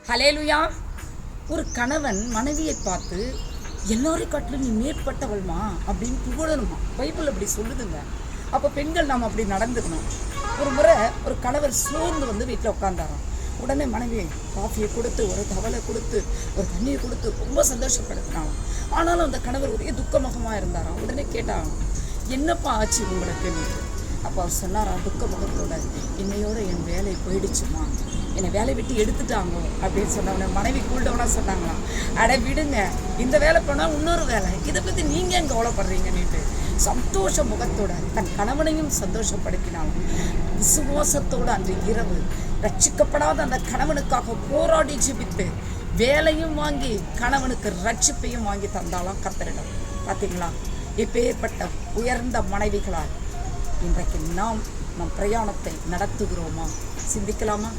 ஹல்லேலூயா. ஒரு கணவன் மனைவியை பார்த்து எல்லாரையும் காட்டிலும் நீ மேற்பட்டவள்மா அப்படின்னு புகழணுமா. பைபிள் அப்படி சொல்லுதுங்க. அப்போ பெண்கள் நாம் அப்படி நடந்துக்கணும். ஒரு முறை ஒரு கணவர் சோர்ந்து வந்து வீட்டில் உட்காந்தாராம். உடனே மனைவி காஃபியை கொடுத்து ஒரு தவளை கொடுத்து ஒரு தண்ணியை கொடுத்து ரொம்ப சந்தோஷப்படுத்தினாலும். ஆனாலும் அந்த கணவர் ஒரே துக்கமுகமாக இருந்தாராம். உடனே கேட்டாராம், என்னப்பா ஆச்சு உங்களுக்கு? அப்போ அவர் சொன்னாராம் துக்க முகத்தோட, என்னையோட என் வேலை போயிடுச்சுமா, என்னை வேலை விட்டு எடுத்துட்டாங்க அப்படின்னு சொன்னவன மனைவி கூல்டவுனாக சொன்னாங்களாம். அட விடுங்க, இந்த வேலை போனால் இன்னொரு வேலை, இதை பற்றி நீங்கள் ஏன் கவலைப்படுறீங்கன்னுட்டு சந்தோஷ முகத்தோட தன் கணவனையும் சந்தோஷப்படுத்தினாலும். விசுவாசத்தோடு அன்று இரவு ரட்சிக்கப்படாத அந்த கணவனுக்காக போராடி ஜெபித்து வேலையும் வாங்கி கணவனுக்கு ரட்சிப்பையும் வாங்கி தந்தாலாம் கர்த்தரிடம். பார்த்தீங்களா? எப்பேற்பட்ட உயர்ந்த மனைவிகளால் இன்றைக்கு நாம் நம் பிரயாணத்தை நடத்துகிறோமா? சிந்திக்கலாமா?